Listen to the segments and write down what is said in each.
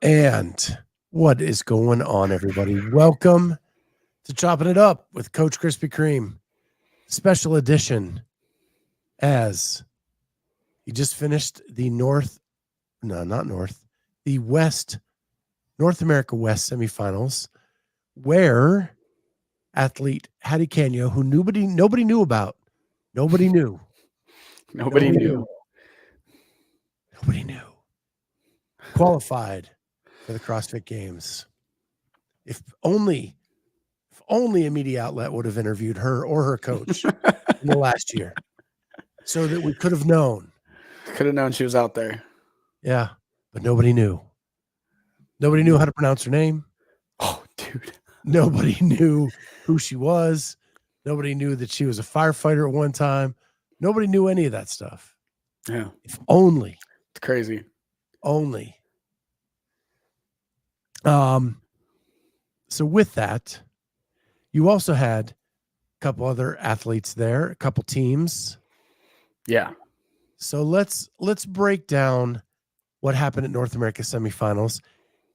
And what is going on, everybody? Welcome to Chopping It Up with Coach Krispy Kreme, special edition, as he just finished the North America West semifinals, where athlete Hattie Kanyo, who nobody knew about, nobody knew, qualified for the CrossFit Games. If only a media outlet would have interviewed her or her coach in the last year, so that we could have known. Could have known she was out there. Yeah, but nobody knew. Nobody knew how to pronounce her name. Oh, dude. Nobody knew who she was. Nobody knew that she was a firefighter at one time. Nobody knew any of that stuff. Yeah. If only. It's crazy. Only. So with that, you also had a couple other athletes there, a couple teams. Yeah. So let's break down what happened at North America semifinals,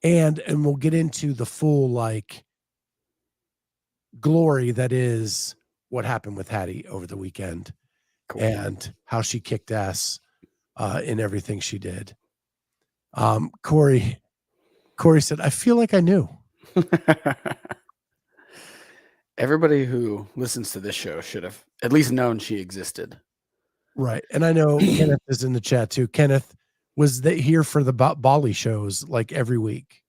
and we'll get into the full glory that is what happened with Hattie over the weekend. Cool. And how she kicked ass in everything she did. Corey said, "I feel like I knew." Everybody who listens to this show should have at least known she existed. Right. And I know Kenneth is in the chat too. Kenneth was here for the Bali shows like every week.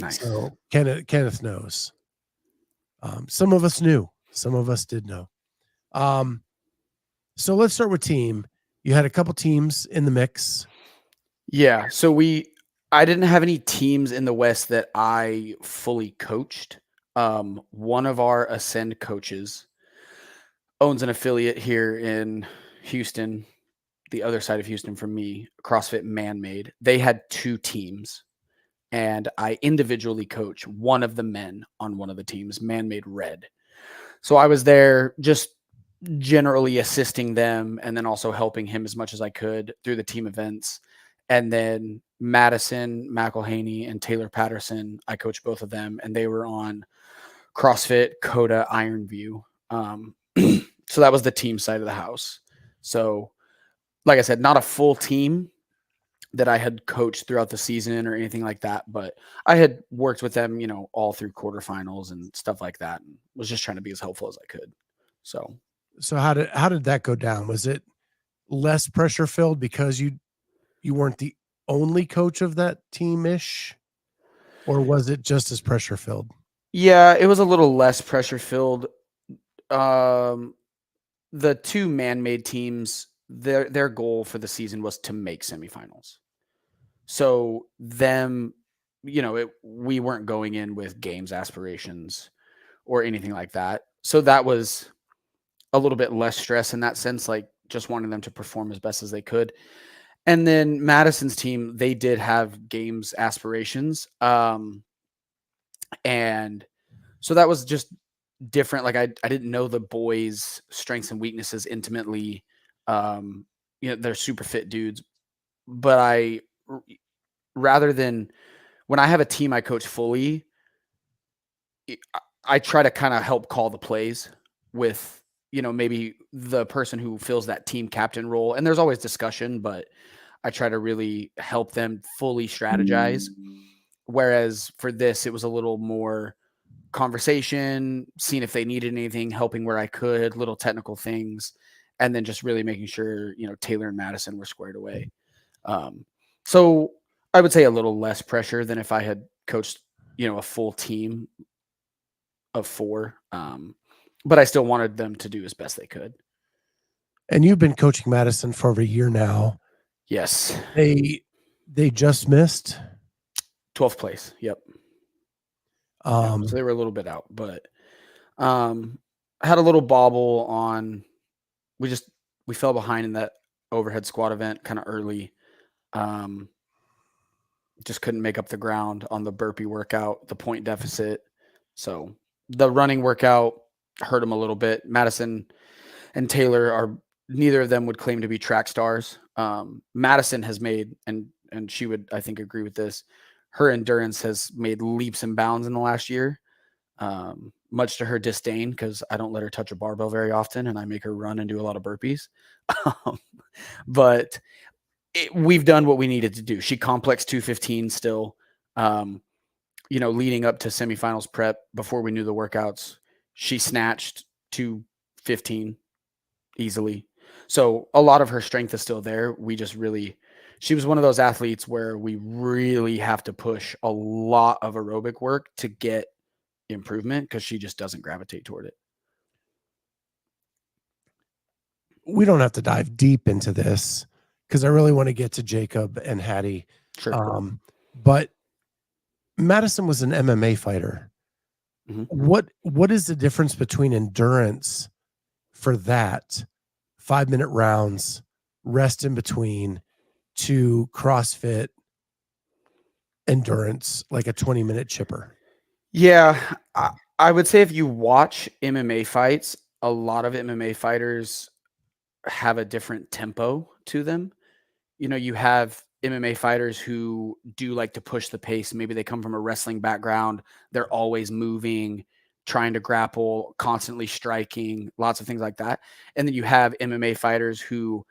Nice. So Kenneth knows. Some of us knew. Some of us did know. So let's start with team. You had a couple teams in the mix. Yeah. So I didn't have any teams in the West that I fully coached. One of our Ascend coaches owns an affiliate here in Houston, the other side of Houston from me, CrossFit Man-Made. They had two teams, and I individually coach one of the men on one of the teams, Man-Made Red. So I was there just generally assisting them and then also helping him as much as I could through the team events. And then Madison McElhaney and Taylor Patterson, I coached both of them, and they were on CrossFit Coda Ironview. So that was the team side of the house. So like I said, not a full team that I had coached throughout the season or anything like that, but I had worked with them, all through quarterfinals and stuff like that, and was just trying to be as helpful as I could. So how did that go down? Was it less pressure filled because you weren't the only coach of that team-ish, or was it just as pressure filled? Yeah, it was a little less pressure filled. The two Man-Made teams, their goal for the season was to make semifinals. So them, we weren't going in with games aspirations or anything like that. So that was a little bit less stress in that sense, like just wanting them to perform as best as they could. And then Madison's team, they did have games aspirations. And so that was just different. Like I didn't know the boys' strengths and weaknesses intimately. They're super fit dudes, but rather than when I have a team I coach fully, I try to kind of help call the plays with, maybe the person who fills that team captain role. And there's always discussion, but I try to really help them fully strategize. Whereas for this, it was a little more conversation, seeing if they needed anything, helping where I could, little technical things, and then just really making sure, Taylor and Madison were squared away. So I would say a little less pressure than if I had coached, a full team of 4. But I still wanted them to do as best they could. And you've been coaching Madison for over a year now. Yes. They just missed 12th place. Yep. So they were a little bit out, but had a little bobble on. We fell behind in that overhead squat event kind of early. Just couldn't make up the ground on the burpee workout, the point deficit. So the running workout hurt them a little bit. Madison and Taylor neither of them would claim to be track stars. Madison has made, and she would, I think, agree with this, her endurance has made leaps and bounds in the last year, much to her disdain because I don't let her touch a barbell very often and I make her run and do a lot of burpees. But we've done what we needed to do. She complex 215 still. Leading up to semifinals prep before we knew the workouts, she snatched 215 easily. So a lot of her strength is still there. She was one of those athletes where we really have to push a lot of aerobic work to get improvement because she just doesn't gravitate toward it. We don't have to dive deep into this because I really want to get to Jacob and Hattie. Sure. But Madison was an MMA fighter. Mm-hmm. What is the difference between endurance for that 5-minute rounds, rest in between, to CrossFit endurance, like a 20-minute chipper? Yeah, I would say if you watch MMA fights, a lot of MMA fighters have a different tempo to them. You have MMA fighters who do like to push the pace. Maybe they come from a wrestling background. They're always moving, trying to grapple, constantly striking, lots of things like that. And then you have MMA fighters who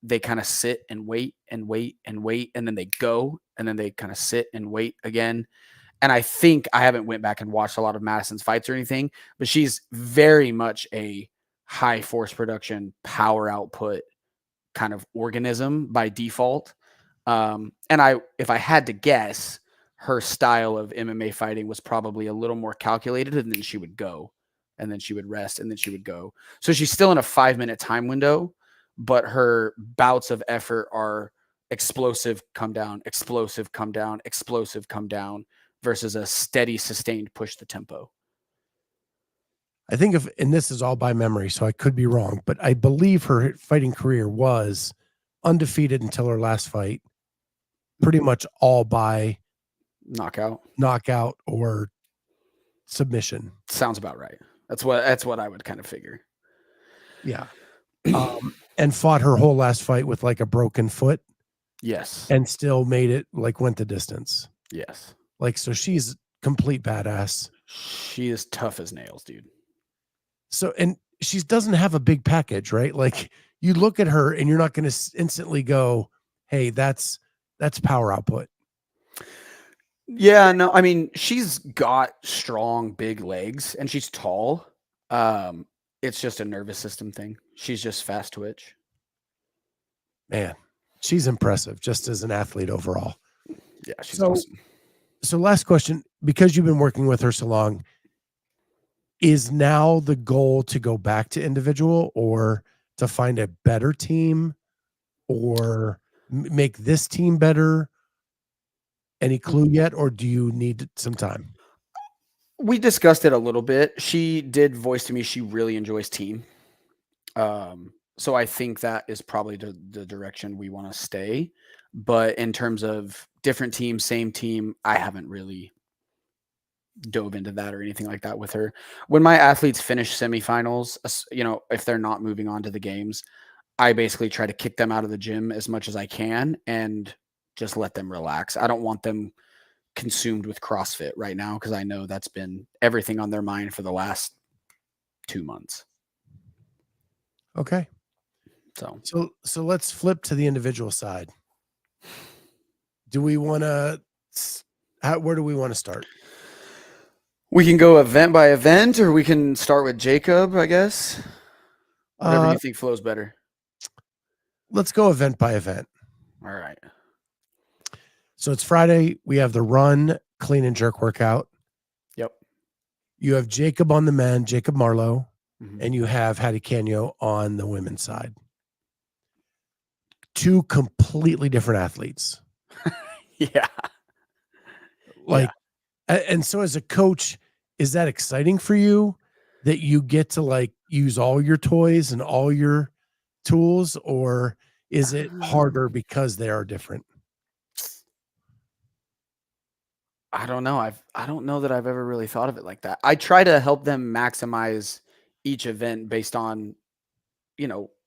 they kind of sit and wait and wait and wait, and then they go, and then they kind of sit and wait again. And I think I haven't went back and watched a lot of Madison's fights or anything, but she's very much a high force production, power output kind of organism by default. And if I had to guess, her style of MMA fighting was probably a little more calculated, and then she would go, and then she would rest, and then she would go. So she's still in a 5-minute time window, but her bouts of effort are explosive, come down, explosive, come down, explosive, come down, versus a steady, sustained push the tempo. I think and this is all by memory, so I could be wrong, but I believe her fighting career was undefeated until her last fight, pretty much all by knockout or submission. Sounds about right. That's what I would kind of figure. Yeah. And fought her whole last fight with like a broken foot. Yes. And still made it, like, went the distance. Yes. Like, so she's complete badass. She is tough as nails, dude. So, and she doesn't have a big package, right? Like, you look at her and you're not going to instantly go, hey, that's power output. Yeah, no, I mean, she's got strong, big legs and she's tall. It's just a nervous system thing. She's just fast twitch. Man, she's impressive just as an athlete overall. Yeah, she's awesome. So last question, because you've been working with her so long, is now the goal to go back to individual or to find a better team or make this team better? Any clue yet, or do you need some time? We discussed it a little bit. She did voice to me she really enjoys team. So I think that is probably the direction we want to stay. But in terms of different team, same team, I haven't really dove into that or anything like that with her. When my athletes finish semifinals, if they're not moving on to the games, I basically try to kick them out of the gym as much as I can and just let them relax. I don't want them consumed with CrossFit right now because I know that's been everything on their mind for the last 2 months. Okay. So let's flip to the individual side. Do we want to, where do we want to start? We can go event by event, or we can start with Jacob, I guess. Whatever you think flows better. Let's go event by event. All right. So it's Friday. We have the run, clean and jerk workout. Yep. You have Jacob on the men, Jacob Marlowe, and you have Hattie Kanyo on the women's side. 2 completely different athletes. Yeah. And so as a coach, is that exciting for you that you get to like use all your toys and all your tools, or is it harder because they are different? I don't know. I don't know that I've ever really thought of it like that. I try to help them maximize each event based on,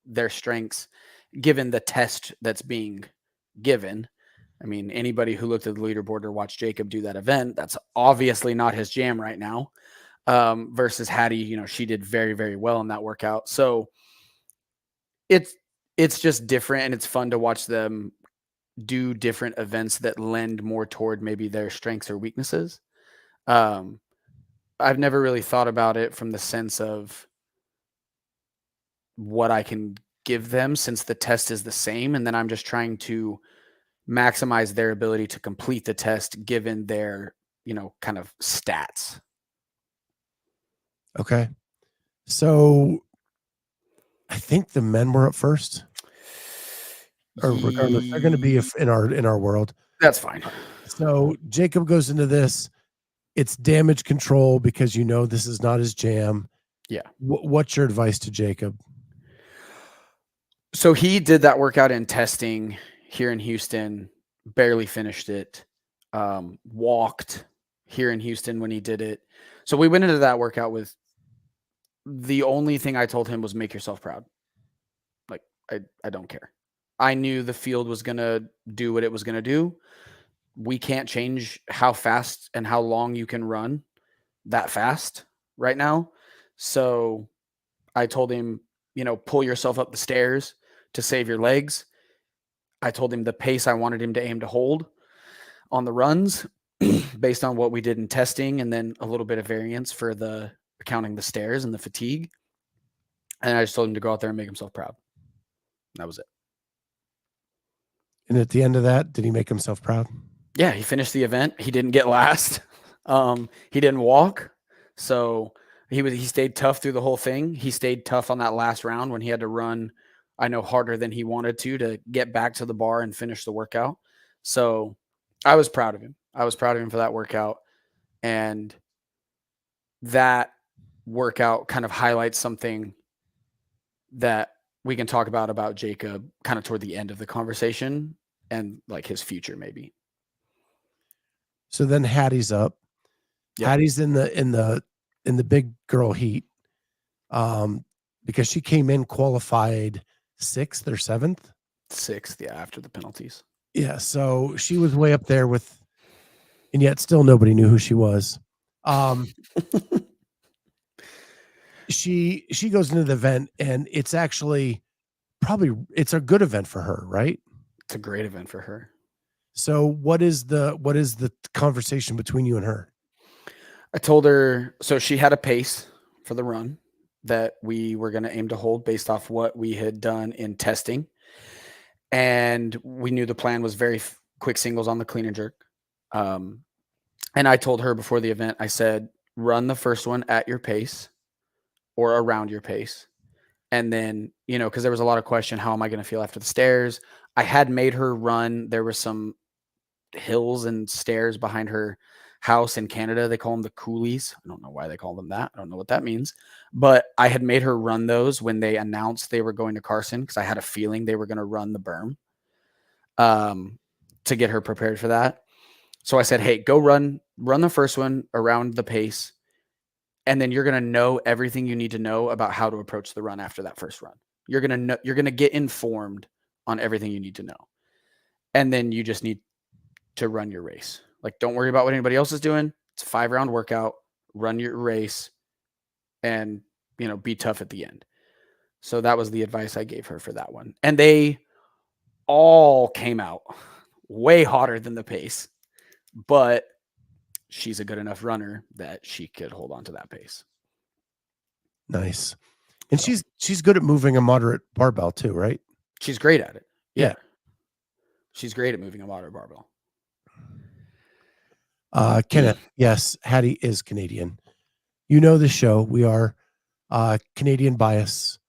their strengths, given the test that's being given. I mean, anybody who looked at the leaderboard or watched Jacob do that event, that's obviously not his jam right now. Versus Hattie, she did very, very well in that workout. So it's just different, and it's fun to watch them do different events that lend more toward maybe their strengths or weaknesses. Um, I've never really thought about it from the sense of what I can give them, since the test is the same, and then I'm just trying to maximize their ability to complete the test given their, kind of stats. Okay. So I think the men were up first, or regardless, they're going to be in our world. That's fine. So Jacob goes into this. It's damage control because this is not his jam. Yeah. What's your advice to Jacob? So he did that workout in testing here in Houston, barely finished it, walked here in Houston when he did it. So we went into that workout with the only thing I told him was make yourself proud. Like, I don't care. I knew the field was going to do what it was going to do. We can't change how fast and how long you can run that fast right now. So I told him, pull yourself up the stairs to save your legs. I told him the pace I wanted him to aim to hold on the runs based on what we did in testing, and then a little bit of variance for the counting the stairs and the fatigue. And I just told him to go out there and make himself proud. That was it. And at the end of that, did he make himself proud? Yeah, he finished the event. He didn't get last. He didn't walk. So he stayed tough through the whole thing. He stayed tough on that last round when he had to run, I know, harder than he wanted to get back to the bar and finish the workout. So I was proud of him. I was proud of him for that workout. And that workout kind of highlights something that we can talk about Jacob kind of toward the end of the conversation, and like his future maybe. So then Hattie's up. Yep. Hattie's in the big girl heat, because she came in qualified 6th or 7th. 6th, yeah, after the penalties. Yeah, so she was way up there and yet still nobody knew who she was. She goes into the event, and it's actually it's a good event for her, right? It's a great event for her. So what is the conversation between you and her? I told her, so she had a pace for the run that we were going to aim to hold based off what we had done in testing. And we knew the plan was very quick singles on the clean and jerk. And I told her before the event, I said, run the first one at your pace or around your pace. And then, because there was a lot of question, how am I going to feel after the stairs? I had made her run. There were some hills and stairs behind her house in Canada. They call them the coulees. I don't know why they call them that. I don't know what that means. But I had made her run those when they announced they were going to Carson, because I had a feeling they were going to run the berm to get her prepared for that. So I said, hey, go run the first one around the pace, and then you're going to know everything you need to know about how to approach the run after that first run. You're going to get informed on everything you need to know. And then you just need to run your race. Like, don't worry about what anybody else is doing. It's a 5-round workout. Run your race and, be tough at the end. So that was the advice I gave her for that one. And they all came out way hotter than the pace, but she's a good enough runner that she could hold on to that pace. Nice. And so, she's good at moving a moderate barbell too, right? She's great at it. Yeah. She's great at moving a moderate barbell. Kenneth, yes, Hattie is Canadian. You know the show. We are Canadian bias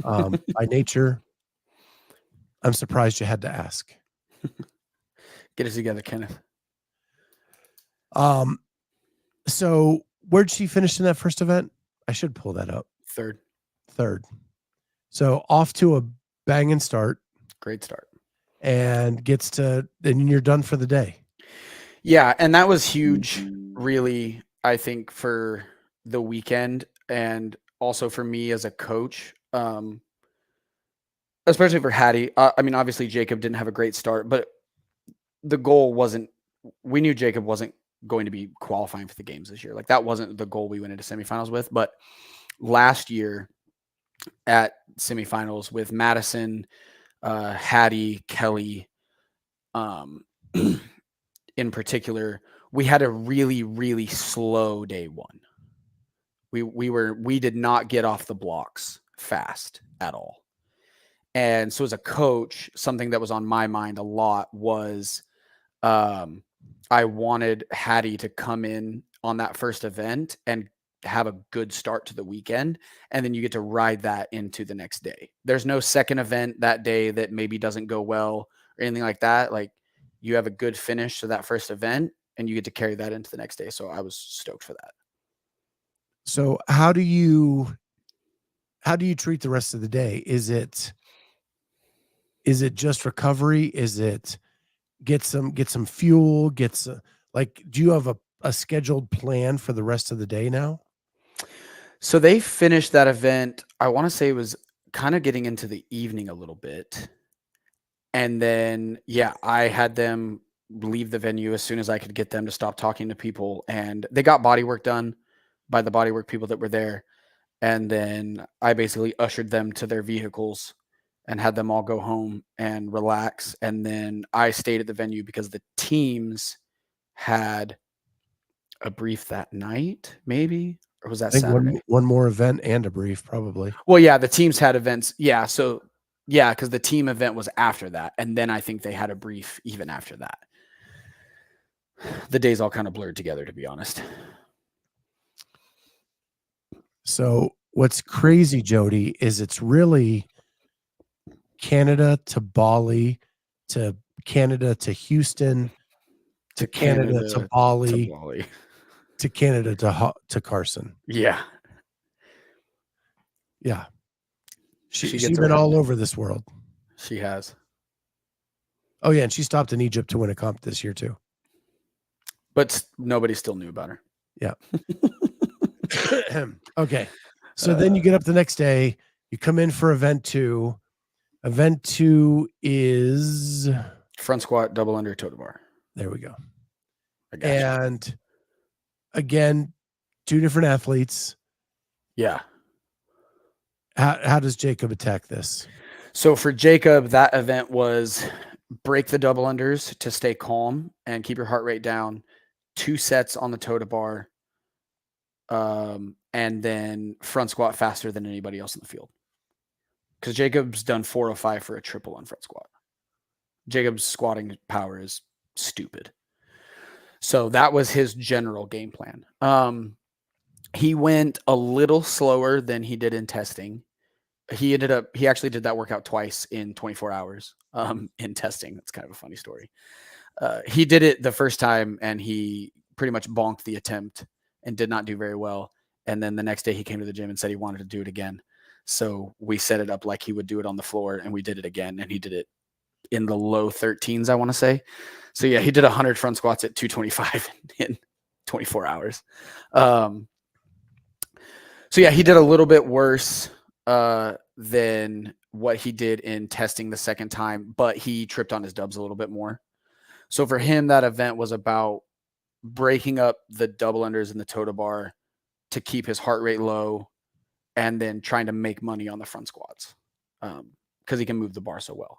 by nature. I'm surprised you had to ask. Get it together, Kenneth. So where'd she finish in that first event? I should pull that up. Third. So off to a banging start. Great start. And then you're done for the day. Yeah, and that was huge, really, I think, for the weekend, and also for me as a coach, especially for Hattie. I mean, obviously Jacob didn't have a great start, but the goal wasn't, we knew Jacob wasn't going to be qualifying for the games this year. Like that wasn't the goal we went into semifinals with. But last year at semifinals with Madison, Hattie, Kelly, in particular, we had a really, really slow day one. We did not get off the blocks fast at all. And so as a coach, something that was on my mind a lot was I wanted Hattie to come in on that first event and have a good start to the weekend. And then you get to ride that into the next day. There's no second event that day that maybe doesn't go well or anything like that. Like you have a good finish to that first event and you get to carry that into the next day. So I was stoked for that. So how do you treat the rest of the day? Is it just recovery? Is it get some fuel, do you have a scheduled plan for the rest of the day now? So they finished that event. I want to say it was kind of getting into the evening a little bit. And then, yeah, I had them leave the venue as soon as I could get them to stop talking to people. And they got body work done by the bodywork people that were there. And then I basically ushered them to their vehicles and had them all go home and relax. And then I stayed at the venue because the teams had a brief that night, maybe, or was that I think Saturday? one more event and a brief, probably. Well, yeah, the teams had events. Yeah. So, yeah, because the team event was after that. And then I think they had a brief even after that. The days all kind of blurred together, to be honest. So what's crazy, Jody, is it's really Canada to Bali to Canada to Houston to Canada to Bali to Canada to Carson. Yeah. Yeah. She's been all over this world. She has. Oh, yeah. And she stopped in Egypt to win a comp this year, too. But nobody still knew about her. Yeah. Okay. So then you get up the next day. You come in for event 2. Event 2 is front squat, double under, toe to bar. There we go. I got you. And again, 2 different athletes. Yeah. How does Jacob attack this? So for Jacob, that event was break the double unders to stay calm and keep your heart rate down. 2 sets on the toe to bar. And then front squat faster than anybody else in the field. Because Jacob's done 405 for a triple on front squat. Jacob's squatting power is stupid. So that was his general game plan. He went a little slower than he did in testing. He actually did that workout twice in 24 hours in testing. That's kind of a funny story. He did it the first time and he pretty much bonked the attempt and did not do very well. And then the next day he came to the gym and said he wanted to do it again. So we set it up like he would do it on the floor and we did it again. And he did it in the low 13s, I want to say. So yeah, he did 100 front squats at 225 in 24 hours. So yeah, he did a little bit worse than what he did in testing the second time, but he tripped on his dubs a little bit more. So for him, that event was about breaking up the double unders and the toe to bar to keep his heart rate low and then trying to make money on the front squats because he can move the bar so well.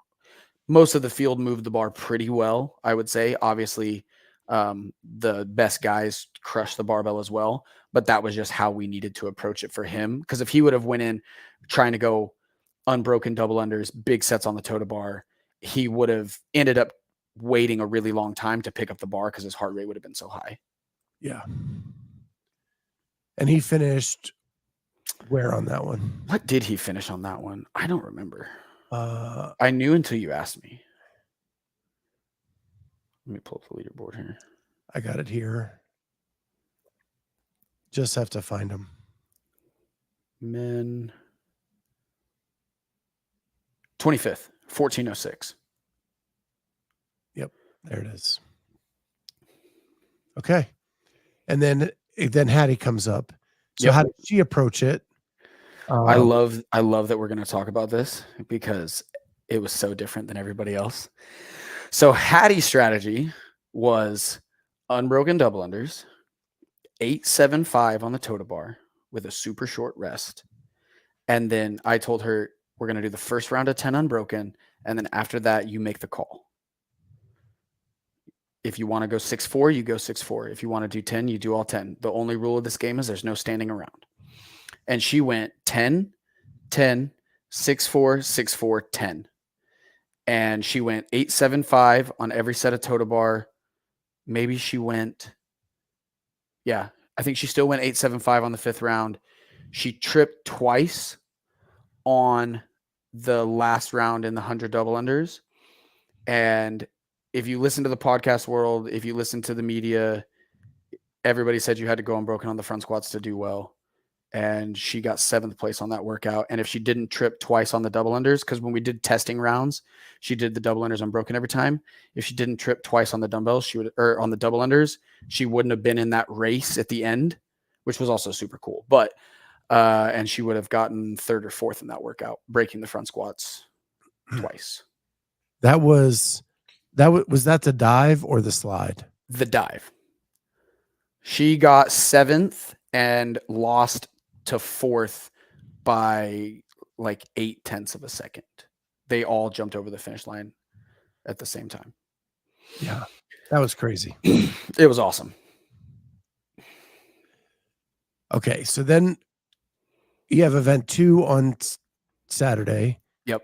Most of the field moved the bar pretty well, I would say. Obviously, the best guys crushed the barbell as well, but that was just how we needed to approach it for him. Because if he would have went in trying to go unbroken double unders, big sets on the toe to bar, he would have ended up waiting a really long time to pick up the bar because his heart rate would have been so high. Yeah. And he finished where on that one? What did he finish on that one? I don't remember. I knew until you asked me. Let me pull up the leaderboard here. I got it here. Just have to find him. Men. 25th, 1406. Yep, there it is. Okay. And then Hattie comes up. So how did she approach it? I love that we're going to talk about this because it was so different than everybody else. So Hattie's strategy was unbroken double unders, 8-7-5 on the total bar with a super short rest. And then I told her, we're going to do the first round of 10 unbroken. And then after that, you make the call. If you want to go 6-4, you go 6-4. If you want to do 10, you do all 10. The only rule of this game is there's no standing around. And she went 10, 10, 6-4, 6-4, 10. And she went 8-7-5 on every set of total bar. Maybe she went, yeah, I think she still went 8-7-5 on the fifth round. She tripped twice on the last round in the 100 double unders. And if you listen to the podcast world, if you listen to the media, everybody said you had to go unbroken on the front squats to do well. And she got 7th place on that workout. And if she didn't trip twice on the double unders, because when we did testing rounds, she did the double unders unbroken every time. If she didn't trip twice on the dumbbells, she would, or on the double unders, she wouldn't have been in that race at the end, which was also super cool. But and she would have gotten 3rd or 4th in that workout, breaking the front squats twice. Was that the dive or the slide? The dive. She got 7th and lost to 4th by like 0.8 of a second. They all jumped over the finish line at the same time. Yeah, that was crazy. It was awesome. Okay, so then you have event 2 on Saturday. Yep.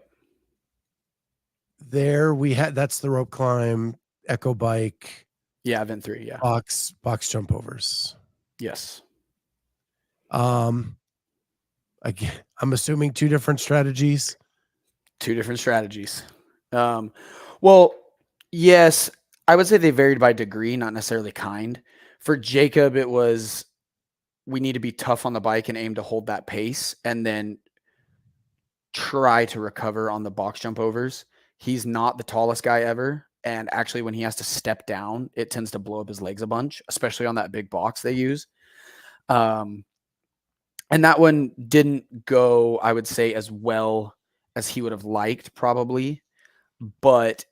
There that's the rope climb, echo bike. Yeah, event 3, yeah. Box jump overs. Yes. Again, I'm assuming 2 different strategies. 2 different strategies. Well, yes, I would say they varied by degree, not necessarily kind. For Jacob, it was we need to be tough on the bike and aim to hold that pace and then try to recover on the box jump overs. He's not the tallest guy ever. And actually, when he has to step down, it tends to blow up his legs a bunch, especially on that big box they use. And that one didn't go, I would say, as well as he would have liked, probably. But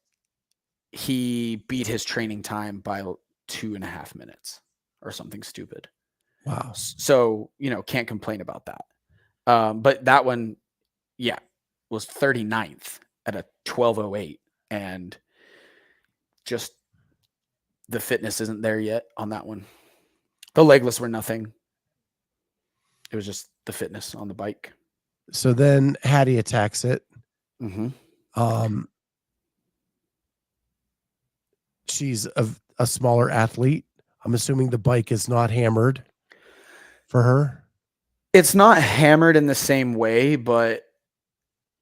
he beat his training time by 2.5 minutes or something stupid. Wow. So, can't complain about that. But that one, yeah, was 39th at a 12:08. And just the fitness isn't there yet on that one. The legless were nothing. It was just the fitness on the bike. So then Hattie attacks it. Mm-hmm. She's a smaller athlete. I'm assuming the bike is not hammered for her. It's not hammered in the same way, but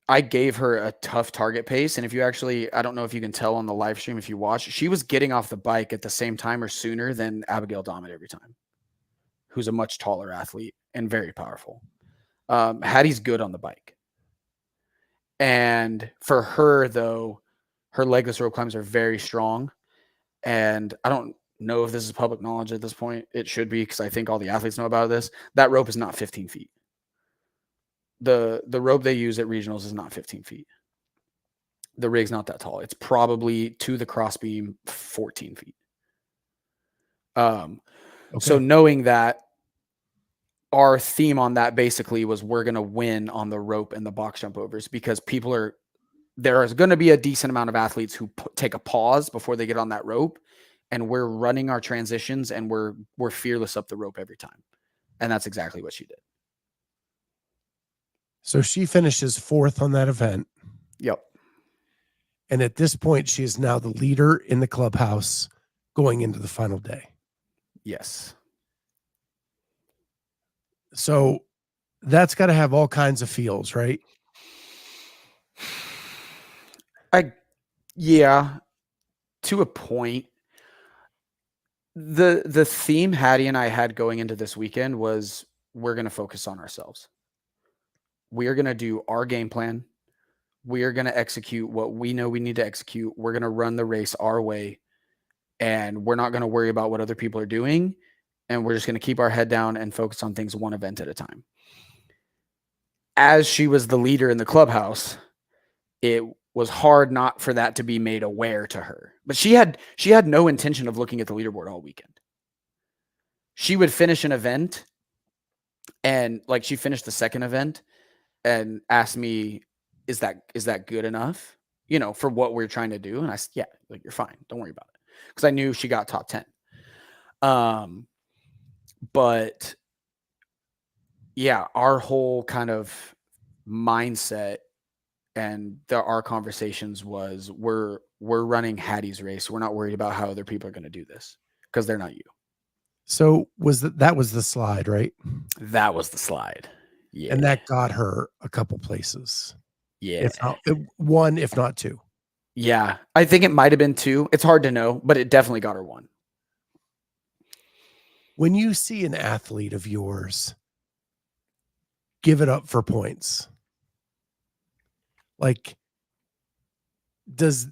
I gave her a tough target pace. And if you actually, I don't know if you can tell on the live stream, if you watch, she was getting off the bike at the same time or sooner than Abigail Dommett every time, who's a much taller athlete and very powerful. Hattie's good on the bike. And for her, though, her legless rope climbs are very strong. And I don't know if this is public knowledge at this point. It should be, because I think all the athletes know about this. That rope is not 15 feet. The rope they use at regionals is not 15 feet. The rig's not that tall. It's probably to the crossbeam 14 feet. Okay. So knowing that, our theme on that basically was we're going to win on the rope and the box jump overs, because there is going to be a decent amount of athletes who take a pause before they get on that rope, and we're running our transitions and we're fearless up the rope every time. And that's exactly what she did. So she finishes 4th on that event. Yep. And at this point, she is now the leader in the clubhouse going into the final day. Yes. So that's got to have all kinds of feels, right? Yeah, to a point. The theme Hattie and I had going into this weekend was we're going to focus on ourselves. We are going to do our game plan. We are going to execute what we know we need to execute. We're going to run the race our way, and we're not going to worry about what other people are doing. And we're just going to keep our head down and focus on things one event at a time. As she was the leader in the clubhouse, it was hard not for that to be made aware to her. But she had no intention of looking at the leaderboard all weekend. She would finish an event, and like she finished the second event and asked me, is that good enough, for what we're trying to do? And I said, yeah, like, you're fine, don't worry about it, because I knew she got top 10. But yeah, our whole kind of mindset and our conversations was, we're running Hattie's race. We're not worried about how other people are going to do this, because they're not you. So that was the slide, right? That was the slide. Yeah. And that got her a couple places. Yeah. If not one, if not two. Yeah. I think it might have been two. It's hard to know, but it definitely got her one. When you see an athlete of yours give it up for points, like, does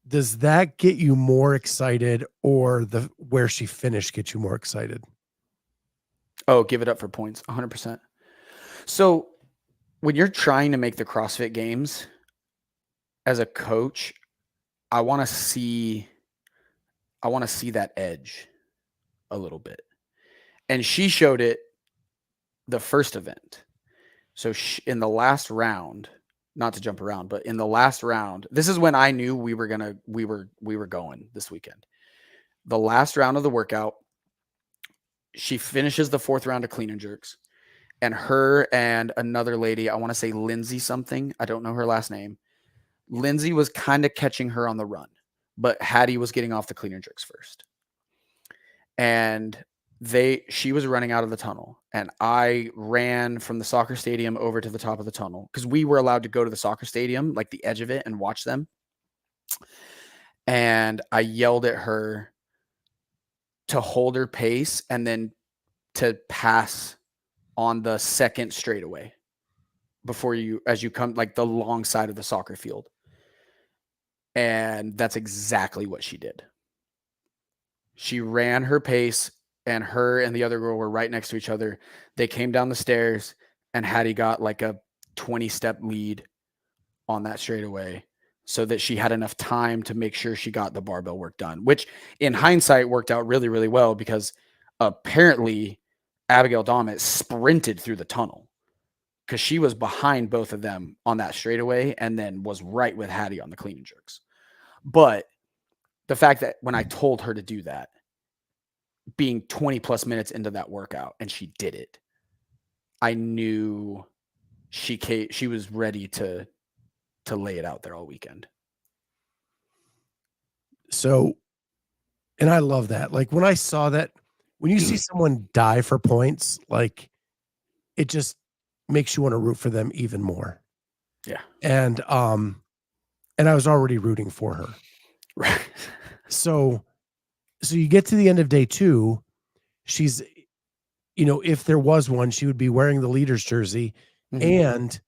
that get you more excited, or where she finished get you more excited? Oh, give it up for points, 100%. So when you're trying to make the CrossFit Games, as a coach, I want to see that edge a little bit. And she showed it the first event. So in the last round, not to jump around, but in the last round, this is when I knew we were going this weekend. The last round of the workout, she finishes the fourth round of clean and jerks, and her and another lady, I want to say Lindsay something, I don't know her last name. Lindsay was kind of catching her on the run, but Hattie was getting off the clean and jerks first. And she was running out of the tunnel, and I ran from the soccer stadium over to the top of the tunnel, because we were allowed to go to the soccer stadium, like the edge of it, and watch them. And I yelled at her to hold her pace and then to pass on the second straightaway as you come, like the long side of the soccer field. And that's exactly what she did. She ran her pace, and her and the other girl were right next to each other. They came down the stairs, and Hattie got like a 20-step lead on that straightaway, so that she had enough time to make sure she got the barbell work done, which in hindsight worked out really, really well, because apparently Abigail Dommett sprinted through the tunnel, because she was behind both of them on that straightaway and then was right with Hattie on the clean and jerks. But the fact that when I told her to do that, being 20 plus minutes into that workout, and she did it, I knew she was ready to lay it out there all weekend. So, and I love that. Like, when I saw that, when you see someone die for points, like, it just makes you want to root for them even more. Yeah. And I was already rooting for her. Right. So you get to the end of day 2, she's, if there was one, she would be wearing the leader's jersey, and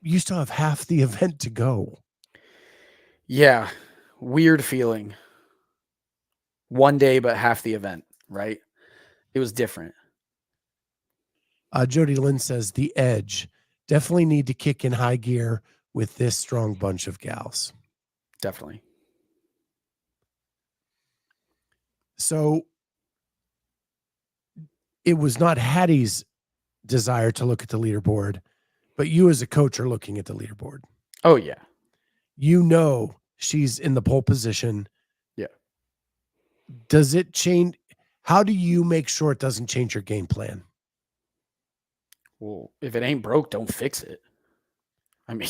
you still have half the event to go. Yeah. Weird feeling. One day, but half the event, right? It was different. Jody Lynn says the edge definitely need to kick in high gear with this strong bunch of gals. Definitely. So it was not Hattie's desire to look at the leaderboard, but you as a coach are looking at the leaderboard. Oh, yeah. She's in the pole position. Yeah. Does it change? How do you make sure it doesn't change your game plan? Well, if it ain't broke, don't fix it. I mean,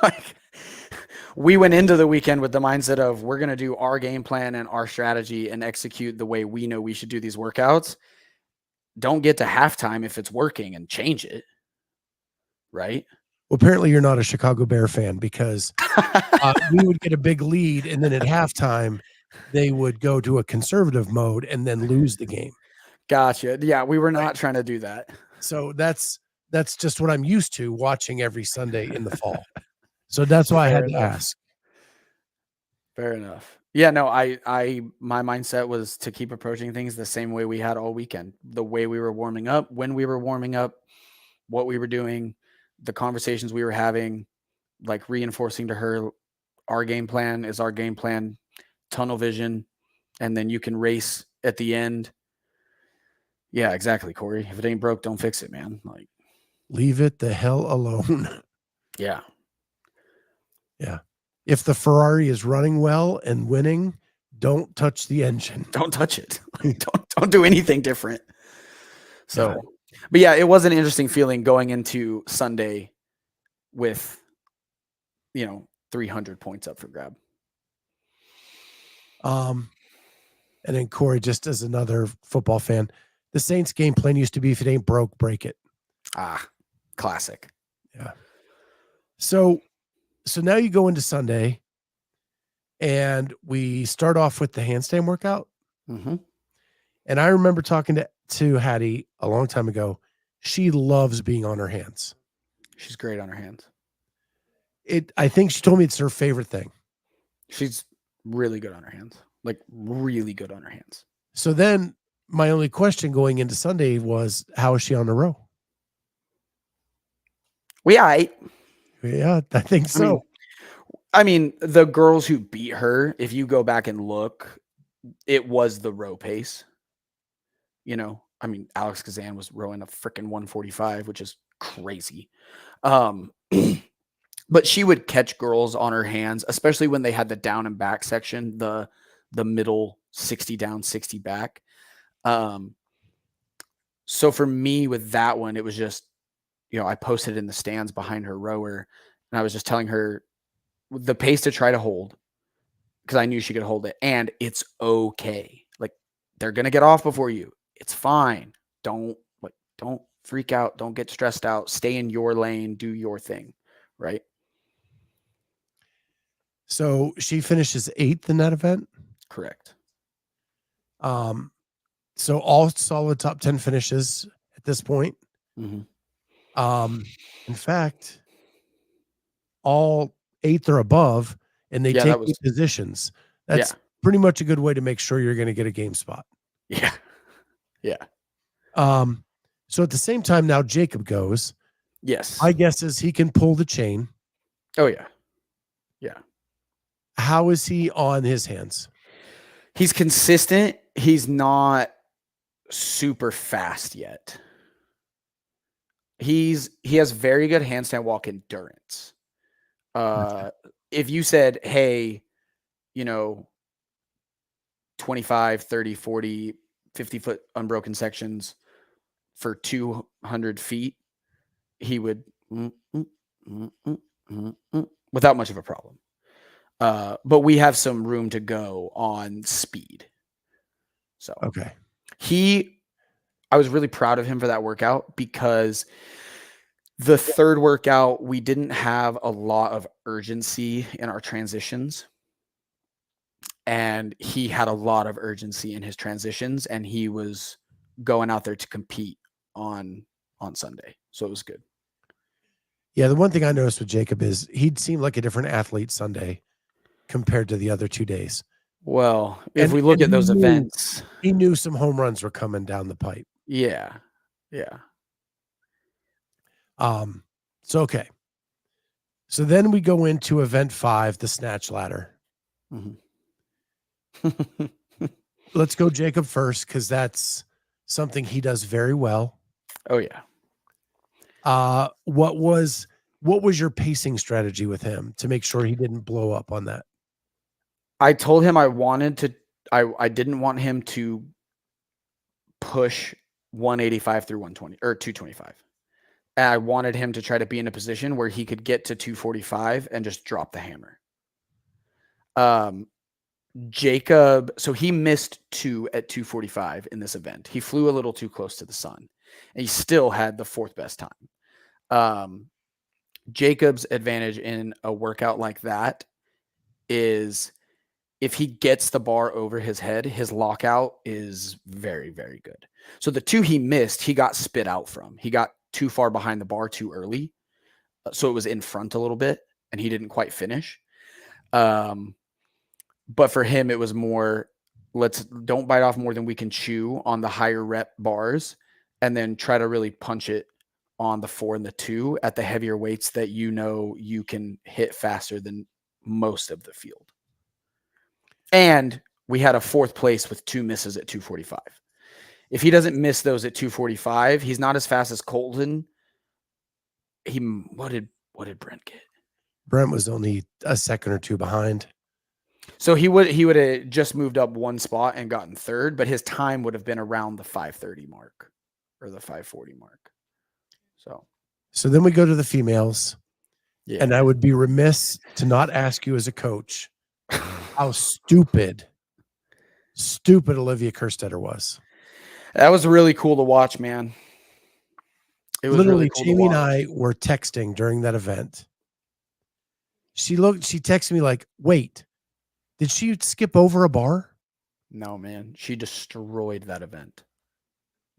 like, we went into the weekend with the mindset of, we're going to do our game plan and our strategy and execute the way we know we should do these workouts. Don't get to halftime if it's working and change it. Right? Well, apparently you're not a Chicago Bear fan, because we would get a big lead, and then at halftime they would go to a conservative mode and then lose the game. Gotcha. Yeah, we were not trying to do that. So that's just what I'm used to watching every Sunday in the fall. So that's why I had to ask. Fair enough. Yeah, no, my mindset was to keep approaching things the same way we had all weekend. The way we were warming up, when we were warming up, what we were doing, the conversations we were having, like reinforcing to her, our game plan is our game plan, tunnel vision, and then you can race at the end. Yeah, exactly, Corey. If it ain't broke, don't fix it, man. Like, leave it the hell alone. yeah. Yeah. If the Ferrari is running well and winning, don't touch the engine. Don't touch it. Don't do anything different. So, Yeah. but yeah, it was an interesting feeling going into Sunday with, 300 points up for grab. And then Corey, just as another football fan, the Saints game plan used to be, if it ain't broke, break it. Ah, classic. Yeah. So now you go into Sunday and we start off with the handstand workout. Mm-hmm. And I remember talking to Hattie a long time ago. She loves being on her hands. She's great on her hands. I think she told me it's her favorite thing. She's really good on her hands. Like, really good on her hands. So then my only question going into Sunday was, how is she on the row? Yeah, I think so. I mean, the girls who beat her, if you go back and look, it was the row pace. Alex Kazan was rowing a freaking 145, which is crazy. But she would catch girls on her hands, especially when they had the down and back section, the middle 60 down, 60 back. So for me with that one, it was just, I posted in the stands behind her rower, and I was just telling her the pace to try to hold, because I knew she could hold it, and it's okay. Like, they're going to get off before you. It's fine. Don't freak out. Don't get stressed out. Stay in your lane. Do your thing. Right. So she finishes 8th in that event. Correct. So all solid top 10 finishes at this point. Mm-hmm. In fact, all 8th or above, and they take positions. That's pretty much a good way to make sure you're going to get a game spot. Yeah. Yeah. So at the same time, now Jacob goes. Yes. My guess is he can pull the chain. Oh, yeah. Yeah. How is he on his hands? He's consistent. He's not super fast yet. He has very good handstand walk endurance. If you said, hey, 25, 30, 40, 50-foot unbroken sections for 200 feet, he would without much of a problem. But we have some room to go on speed. So okay. I was really proud of him for that workout, because the third workout, we didn't have a lot of urgency in our transitions. And he had a lot of urgency in his transitions, and he was going out there to compete on Sunday. So it was good. Yeah, the one thing I noticed with Jacob is he'd seem like a different athlete Sunday compared to the other 2 days. Well, if we look at those events, he knew some home runs were coming down the pipe. Yeah. Yeah. So, okay. So then we go into event 5, the snatch ladder. Mm-hmm. Let's go Jacob first, because that's something he does very well. Oh yeah. What was your pacing strategy with him to make sure he didn't blow up on that? I told him I didn't want him to push 185 through 120 or 225. And I wanted him to try to be in a position where he could get to 245 and just drop the hammer. Jacob, so he missed 2 at 245 in this event. He flew a little too close to the sun, and he still had the 4th best time. Jacob's advantage in a workout like that is if he gets the bar over his head, his lockout is very, very good. So the 2 he missed, he got spit out from. He got too far behind the bar too early. So it was in front a little bit, and he didn't quite finish. But for him, it was more, don't bite off more than we can chew on the higher rep bars, and then try to really punch it on the 4 and the 2 at the heavier weights that you can hit faster than most of the field. And we had a 4th place with 2 misses at 245. If he doesn't miss those at 245, he's not as fast as Colton. What did Brent get? Brent was only a second or two behind. So he would have just moved up 1 spot and gotten 3rd, but his time would have been around the 530 mark or the 540 mark. So then we go to the females. Yeah. And I would be remiss to not ask you as a coach how stupid Olivia Kerstetter was. That was really cool to watch, man. It was Literally, really cool Jamie to watch. and I were texting during that event. She texted me like, wait, did she skip over a bar? No, man. She destroyed that event.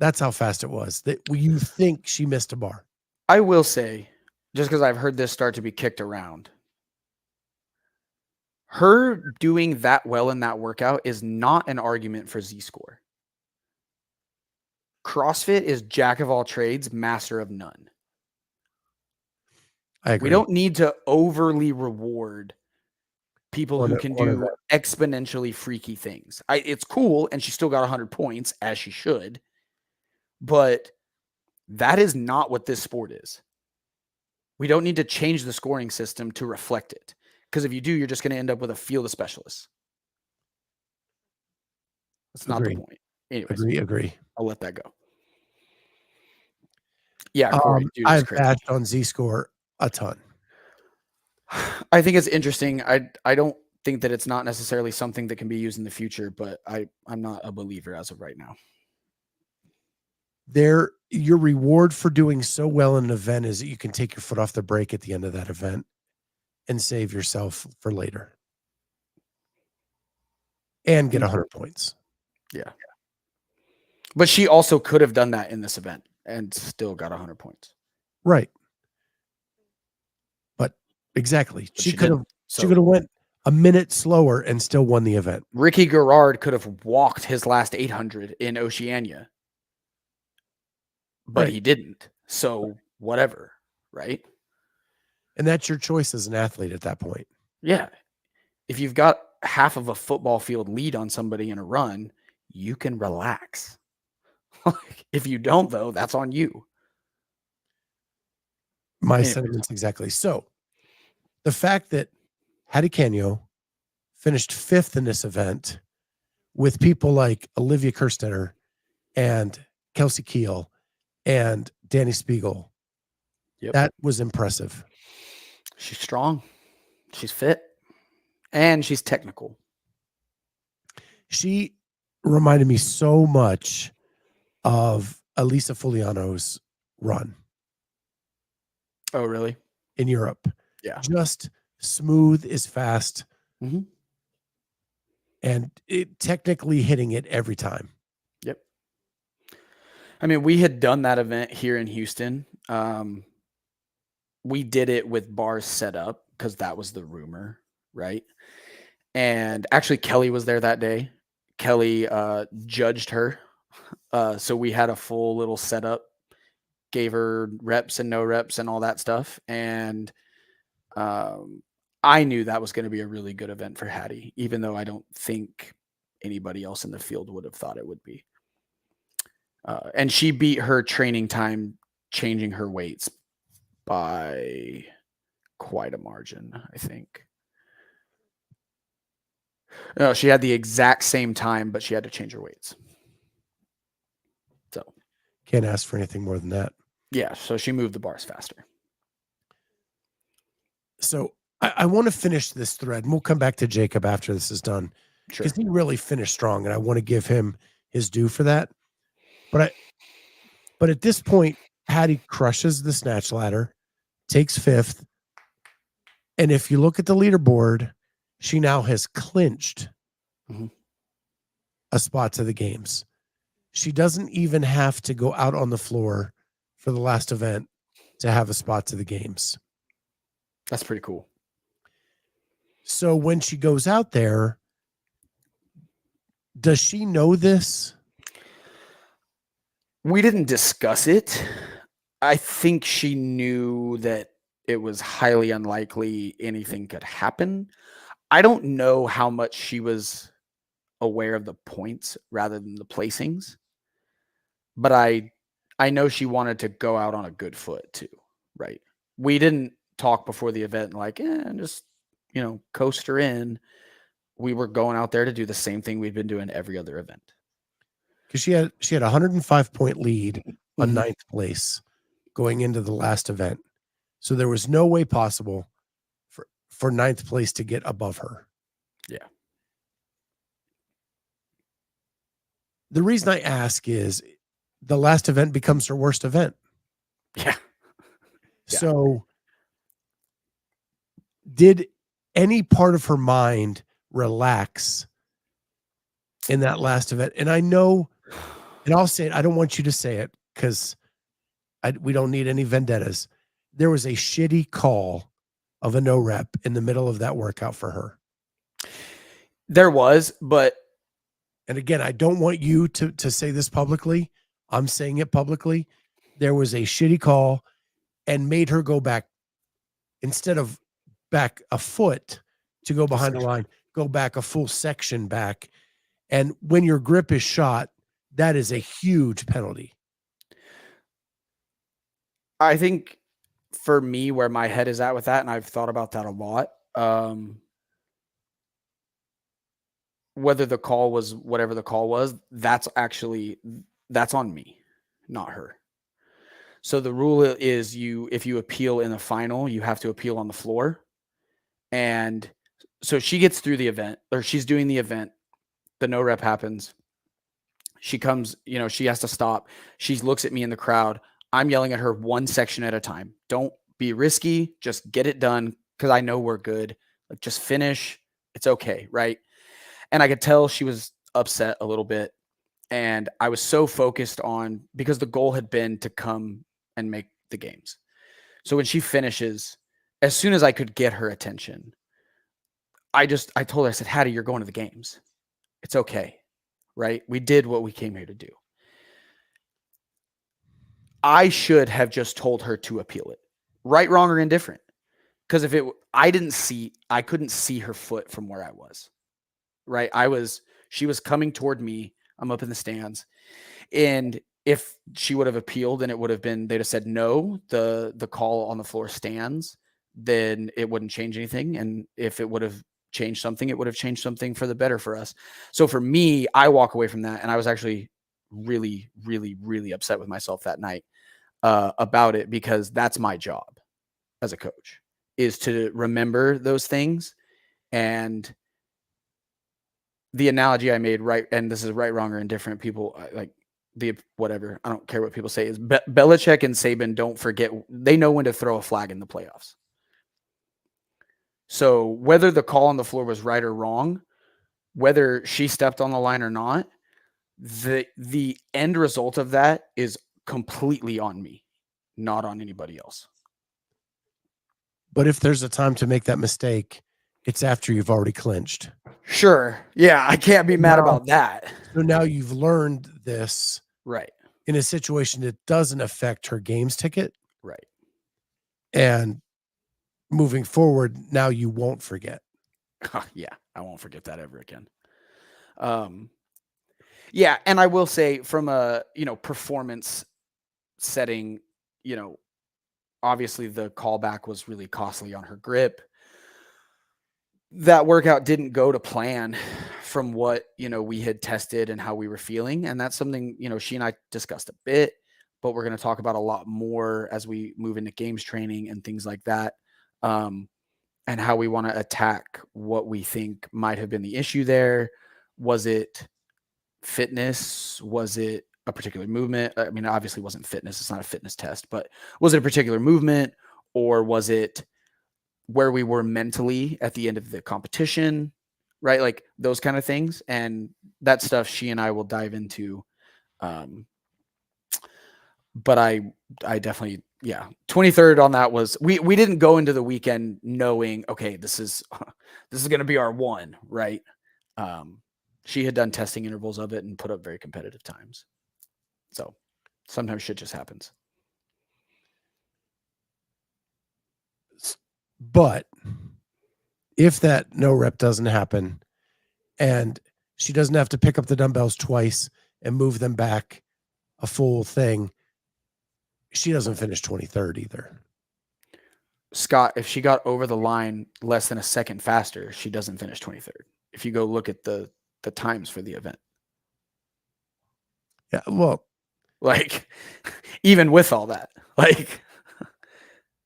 That's how fast it was. That you think she missed a bar. I will say, just because I've heard this start to be kicked around, her doing that well in that workout is not an argument for Z-score. CrossFit is jack of all trades, master of none. I agree. We don't need to overly reward people who can do exponentially freaky things. It's cool, and she still got 100 points, as she should, but that is not what this sport is. We don't need to change the scoring system to reflect it, because if you do, you're just going to end up with a field of specialists. That's not the point. Anyways, Agree. I'll let that go. Yeah, Corey, dude, I've bashed on Z-score a ton. I think it's interesting. I don't think that it's not necessarily something that can be used in the future, but I'm not a believer as of right now. Your reward for doing so well in an event is that you can take your foot off the brake at the end of that event and save yourself for later and get 100 points. Yeah. But she also could have done that in this event and still got 100 points. Right. But exactly. But she could have went a minute slower and still won the event. Ricky Garrard could have walked his last 800 in Oceania, but he didn't. So whatever, right? And that's your choice as an athlete at that point. Yeah. If you've got half of a football field lead on somebody in a run, you can relax. If you don't, though, that's on you. My sentiments exactly. So the fact that Hattie Kanyo finished 5th in this event with people like Olivia Kerstetter and Kelsey Keel and Danny Spiegel, that was impressive. She's strong. She's fit. And she's technical. She reminded me so much of Elisa Fuliano's run. Oh, really? In Europe. Yeah. Just smooth is fast. Mm-hmm. And technically hitting it every time. Yep. I mean, we had done that event here in Houston. We did it with bars set up because that was the rumor, right? And actually, Kelly was there that day. Kelly judged her. So we had a full little setup, gave her reps and no reps and all that stuff. And I knew that was going to be a really good event for Hattie, even though I don't think anybody else in the field would have thought it would be. And she beat her training time changing her weights by quite a margin, I think. No, she had the exact same time, but she had to change her weights. So can't ask for anything more than that. Yeah, so she moved the bars faster. So I want to finish this thread, and we'll come back to Jacob after this is done. Sure. Because he really finished strong, and I want to give him his due for that. But at this point, Hattie crushes the snatch ladder, takes 5th. And if you look at the leaderboard, she now has clinched a spot to the games. She doesn't even have to go out on the floor for the last event to have a spot to the games. That's pretty cool. So when she goes out there, does she know this? We didn't discuss it. I think she knew that it was highly unlikely anything could happen. I don't know how much she was aware of the points rather than the placings, but I know she wanted to go out on a good foot too, right? We didn't talk before the event like, just, coast her in. We were going out there to do the same thing we've been doing every other event. Because she had a 105-point lead on Mhm. ninth place going into the last event. So there was no way possible for ninth place to get above her. Yeah. The reason I ask is the last event becomes her worst event. Yeah. Yeah. So did any part of her mind relax in that last event? And I know, and I'll say it, I don't want you to say it because we don't need any vendettas. There was a shitty call of a no rep in the middle of that workout for her. There was, but And again, I don't want you to say this publicly. I'm saying it publicly. There was a shitty call and made her go back instead of back a foot to go behind the line, go back a full section back. And when your grip is shot, that is a huge penalty. I think for me, where my head is at with that, and I've thought about that a lot, whether the call was whatever the call was, that's on me, not her. So the rule is if you appeal in the final, you have to appeal on the floor. And so she gets through the event, or she's doing the event. The no rep happens. She comes, she has to stop. She looks at me in the crowd. I'm yelling at her one section at a time. Don't be risky. Just get it done because I know we're good. Like, just finish. It's okay, right? And I could tell she was upset a little bit. And I was so focused on, because the goal had been to come and make the games. So when she finishes, as soon as I could get her attention, I told her, I said, Hattie, you're going to the games. It's okay, right? We did what we came here to do. I should have just told her to appeal it, right, wrong, or indifferent. Because I couldn't see her foot from where I was, right? She was coming toward me. I'm up in the stands. And if she would have appealed and they'd have said, no, the call on the floor stands, then it wouldn't change anything. And if it would have changed something, it would have changed something for the better for us. So for me, I walk away from that. And I was actually really, really, really upset with myself that night about it, because that's my job as a coach, is to remember those things. And the analogy I made, right, and this is right, wrong, or indifferent, people like whatever, I don't care what people say, is Belichick and Saban don't forget. They know when to throw a flag in the playoffs. So whether the call on the floor was right or wrong, whether she stepped on the line or not, the end result of that is completely on me, not on anybody else. But if there's a time to make that mistake, it's after you've already clinched. Sure. Yeah, I can't be mad about that. So now you've learned this, right, in a situation that doesn't affect her games ticket. right. And moving forward, now you won't forget. Yeah, I won't forget that ever again. Yeah, and I will say, from a, performance setting, obviously the callback was really costly on her grip. That workout didn't go to plan from what, we had tested and how we were feeling. And that's something, she and I discussed a bit, but we're going to talk about a lot more as we move into games training and things like that. And how we want to attack what we think might have been the issue there. Was it fitness? Was it a particular movement? I mean, obviously it wasn't fitness. It's not a fitness test, but was it a particular movement, or was it where we were mentally at the end of the competition, right? Like those kind of things. And that stuff she and I will dive into. But I definitely, 23rd on that was, we didn't go into the weekend knowing, okay, this is going to be our one, right? She had done testing intervals of it and put up very competitive times. So sometimes shit just happens. But if that no rep doesn't happen and she doesn't have to pick up the dumbbells twice and move them back a full thing, she doesn't finish 23rd either. Scott, if she got over the line less than a second faster, she doesn't finish 23rd. If you go look at the times for the event. Yeah, well, like even with all that, like,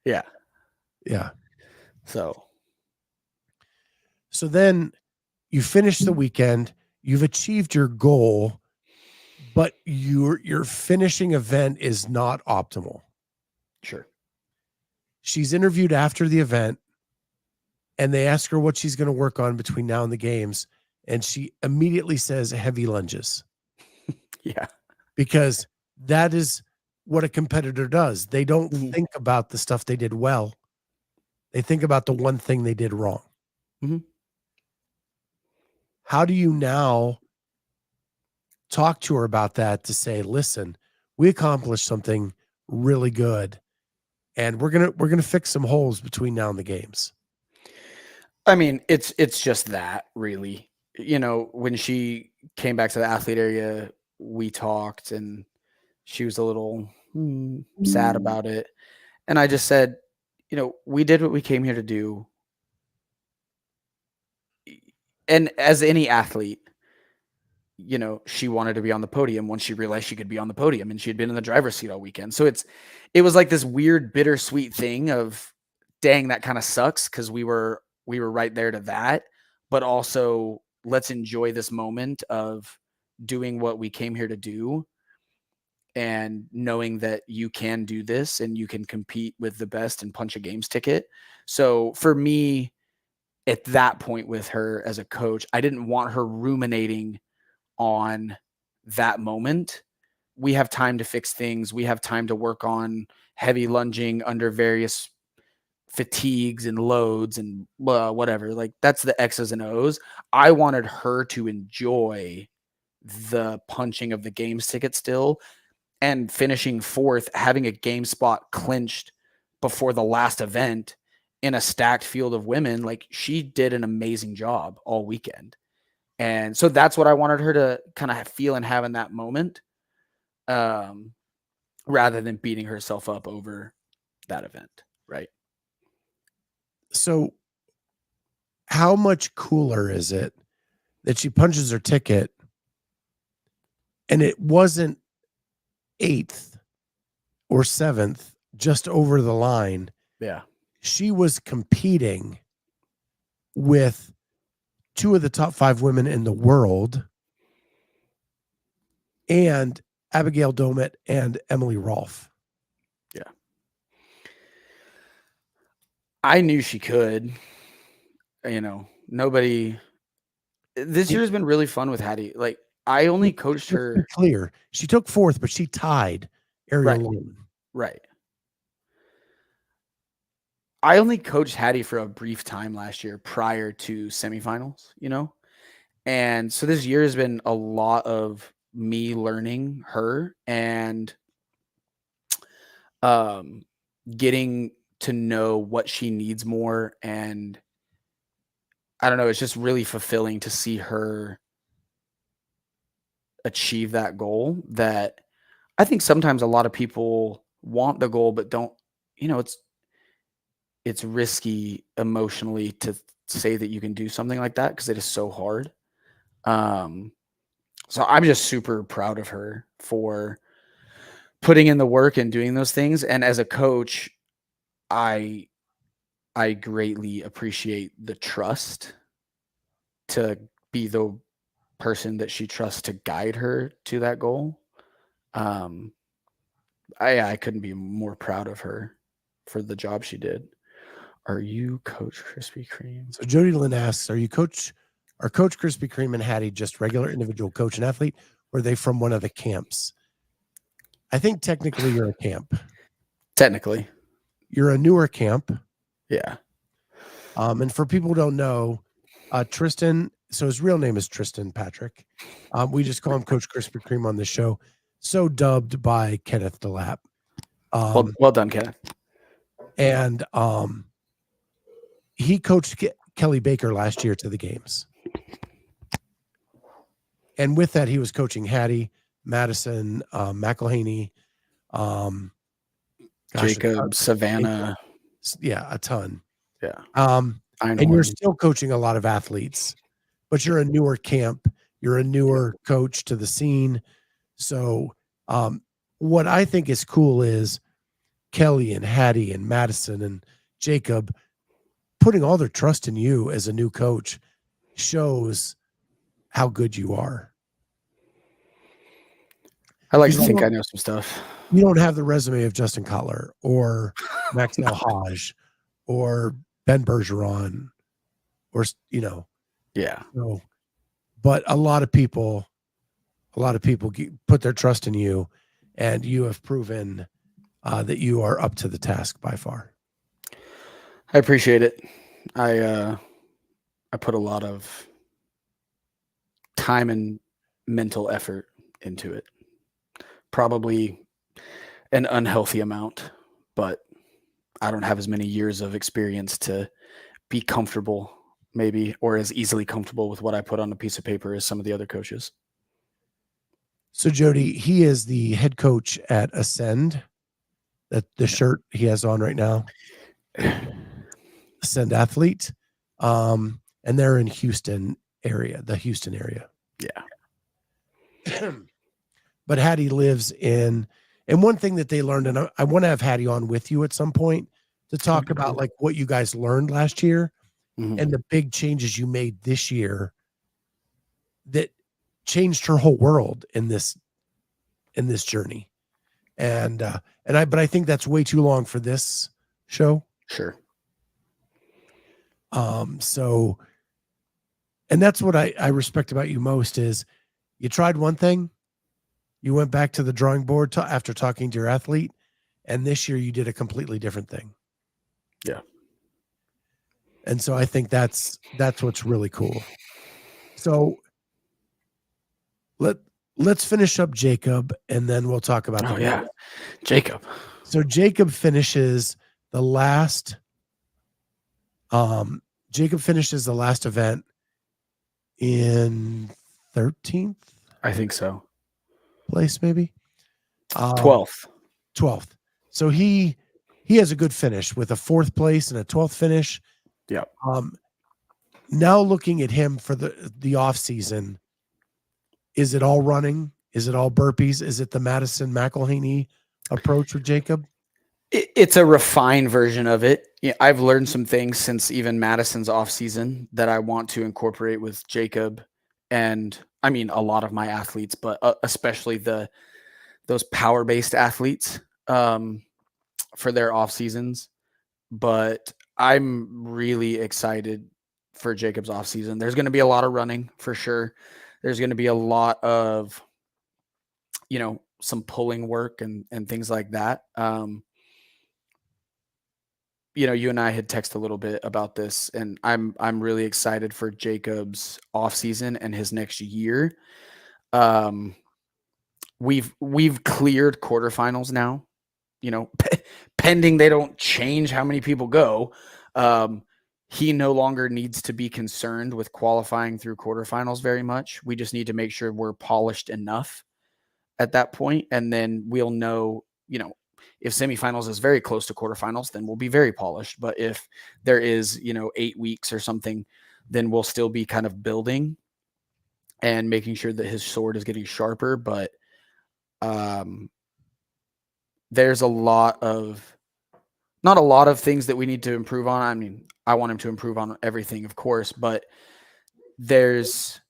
yeah. So then you finish the weekend, you've achieved your goal, but your finishing event is not optimal. Sure. She's interviewed after the event and they ask her what she's going to work on between now and the games. And she immediately says heavy lunges. Yeah. Because that is what a competitor does. They don't think about the stuff they did well. They think about the one thing they did wrong. Mm-hmm. How do you now talk to her about that to say, listen, we accomplished something really good and we're going to fix some holes between now and the games? I mean, it's just that, really. You know, when she came back to the athlete area, we talked and she was a little sad about it. And I just said, you know, we did what we came here to do. And as any athlete, you know, she wanted to be on the podium once she realized she could be on the podium, and she had been in the driver's seat all weekend. So it was like this weird bittersweet thing of, dang, that kind of sucks because we were right there to that, but also let's enjoy this moment of doing what we came here to do and knowing that you can do this and you can compete with the best and punch a games ticket. So for me, at that point with her as a coach, I didn't want her ruminating on that moment. We have time to fix things. We have time to work on heavy lunging under various fatigues and loads and whatever. Like, that's the X's and O's. I wanted her to enjoy the punching of the games ticket still, and finishing fourth, having a game spot clinched before the last event in a stacked field of women. Like, she did an amazing job all weekend. And so that's what I wanted her to kind of feel and have in that moment, rather than beating herself up over that event. Right. So how much cooler is it that she punches her ticket and it wasn't 8th or 7th, just over the line? Yeah. She was competing with 2 of the top 5 women in the world, and Abigail Domet and Emily Rolfe. Yeah. I knew she could. You know, nobody. This year has been really fun with Hattie. Like, I only coached her. Clear. She took 4th, but she tied Ariel Lawman. Right. I only coached Hattie for a brief time last year prior to semifinals, you know? And so this year has been a lot of me learning her and getting to know what she needs more. And I don't know, it's just really fulfilling to see her achieve that goal that I think sometimes a lot of people want the goal, but don't, you know, it's risky emotionally to say that you can do something like that because it is so hard. So I'm just super proud of her for putting in the work and doing those things. And as a coach, I greatly appreciate the trust to be the person that she trusts to guide her to that goal. I couldn't be more proud of her for the job she did. Are you Coach Krispy Kreme? So Jody Lynn asks, are Coach Krispy Kreme and Hattie just regular individual coach and athlete, or are they from one of the camps? I think technically you're a camp. Technically. You're a newer camp. Yeah. And for people who don't know, Tristan, so his real name is Tristan Patrick. We just call him Coach Krispy Kreme on the show. So dubbed by Kenneth DeLapp. Well done, Kenneth. And he coached Kelly Baker last year to the games. And with that, he was coaching Hattie, Madison, McElhaney, Jacob, Savannah. Yeah, a ton. Yeah. And you're still coaching a lot of athletes, but you're a newer camp. You're a newer coach to the scene. So what I think is cool is Kelly and Hattie and Madison and Jacob putting all their trust in you as a new coach shows how good you are. I like to think I know some stuff. You don't have the resume of Justin Cutler or Maxwell Hodge or Ben Bergeron or, Yeah. So, but a lot of people put their trust in you, and you have proven that you are up to the task by far. I appreciate it. I put a lot of time and mental effort into it. Probably an unhealthy amount, but I don't have as many years of experience to be comfortable, maybe, or as easily comfortable with what I put on a piece of paper as some of the other coaches. So Jody, he is the head coach at Ascend. That the shirt he has on right now, Ascend Athlete, and they're in the Houston area. Yeah. But Hattie lives in, and one thing that they learned, and I want to have Hattie on with you at some point to talk about like what you guys learned last year and the big changes you made this year that changed her whole world in this journey. But I think that's way too long for this show. Sure. So, and that's what I respect about you most is you tried one thing, you went back to the drawing board after talking to your athlete, and this year you did a completely different thing. Yeah. And so I think that's what's really cool. So let's finish up Jacob, and then we'll talk about Jacob. So Jacob finishes the last event in 13th. I think so. Place maybe 12th. So he has a good finish with a 4th place and a 12th finish. Yeah. Now looking at him for the off season, is it all running? Is it all burpees? Is it the Madison McElhaney approach with Jacob? It's a refined version of it. Yeah, I've learned some things since even Madison's off season that I want to incorporate with Jacob, and I mean a lot of my athletes, but especially those power-based athletes for their off seasons. But I'm really excited for Jacob's off season. There's going to be a lot of running for sure. There's going to be a lot of, some pulling work and things like that. You and I had texted a little bit about this, and I'm really excited for Jacob's off season and his next year. We've cleared quarterfinals now, pending they don't change how many people go. He no longer needs to be concerned with qualifying through quarterfinals very much. We just need to make sure we're polished enough at that point, and then we'll know, if semifinals is very close to quarterfinals, then we'll be very polished. But if there is, 8 weeks or something, then we'll still be kind of building and making sure that his sword is getting sharper. But there's not a lot of things that we need to improve on. I mean, I want him to improve on everything, of course, but there's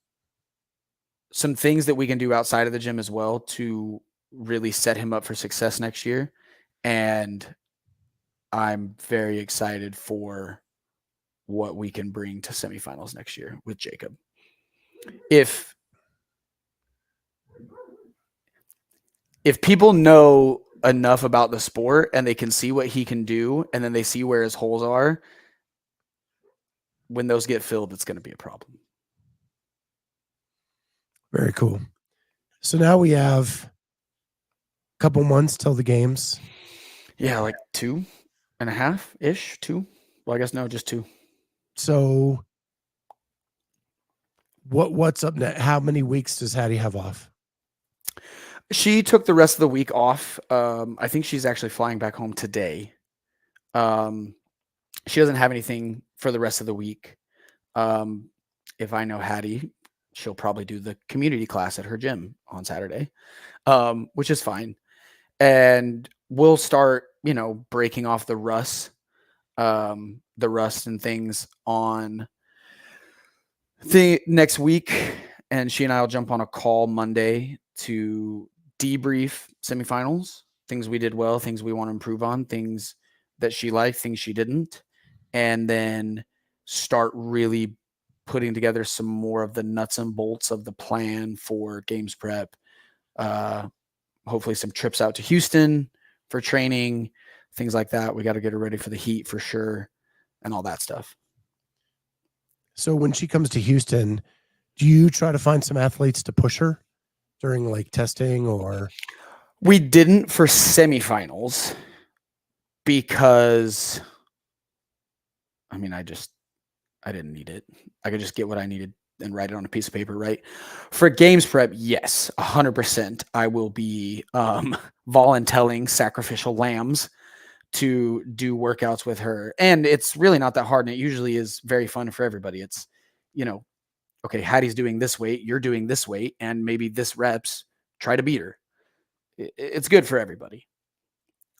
some things that we can do outside of the gym as well to really set him up for success next year. And I'm very excited for what we can bring to semifinals next year with Jacob. If people know enough about the sport and they can see what he can do, and then they see where his holes are, when those get filled, it's going to be a problem. Very cool. So now we have a couple months till the games. Yeah, like 2.5-ish, 2. Well, I guess no, just 2. So what's up next? How many weeks does Hattie have off? She took the rest of the week off. I think she's actually flying back home today. She doesn't have anything for the rest of the week. If I know Hattie, she'll probably do the community class at her gym on Saturday, which is fine. And we'll start, breaking off the rust and things on the next week. And she and I will jump on a call Monday to debrief semifinals, things we did well, things we want to improve on, things that she liked, things she didn't, and then start really putting together some more of the nuts and bolts of the plan for games prep. Hopefully some trips out to Houston for training, things like that. We got to get her ready for the heat for sure and all that stuff. So when she comes to Houston, do you try to find some athletes to push her during like testing or? We didn't for semifinals because I didn't need it. I could just get what I needed and write it on a piece of paper, right? For games prep, yes, 100%. I will be volunteering sacrificial lambs to do workouts with her. And it's really not that hard. And it usually is very fun for everybody. It's, okay, Hattie's doing this weight, you're doing this weight, and maybe this reps, try to beat her. It's good for everybody.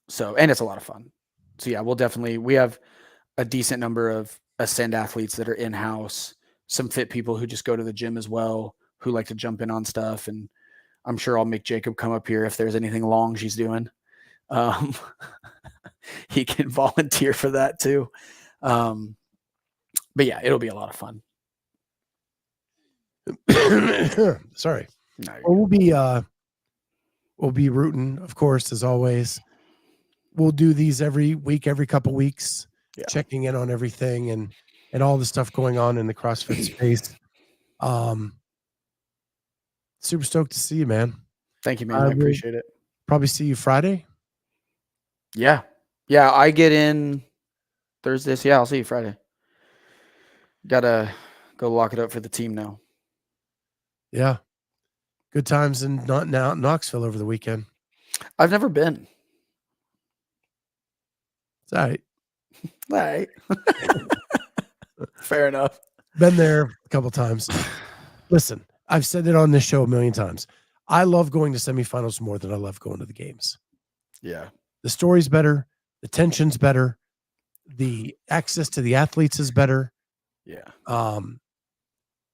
So, and it's a lot of fun. So yeah, we have a decent number of Ascend athletes that are in-house, some fit people who just go to the gym as well, who like to jump in on stuff. And I'm sure I'll make Jacob come up here if there's anything long she's doing. He can volunteer for that too. But yeah, it'll be a lot of fun. Sorry. No, we'll be rooting, of course, as always. We'll do these every week, every couple weeks, checking in on everything and all the stuff going on in the CrossFit space. Super stoked to see you, man. Thank you, man. I appreciate it. Probably see you Friday. Yeah. Yeah. I get in Thursday. So yeah, I'll see you Friday. Gotta go lock it up for the team now. Yeah. Good times in Knoxville over the weekend. I've never been. It's all right. All right. Fair enough. Been there a couple times. Listen, I've said it on this show a million times. I love going to semifinals more than I love going to the games. Yeah. The story's better. The tension's better. The access to the athletes is better. Yeah.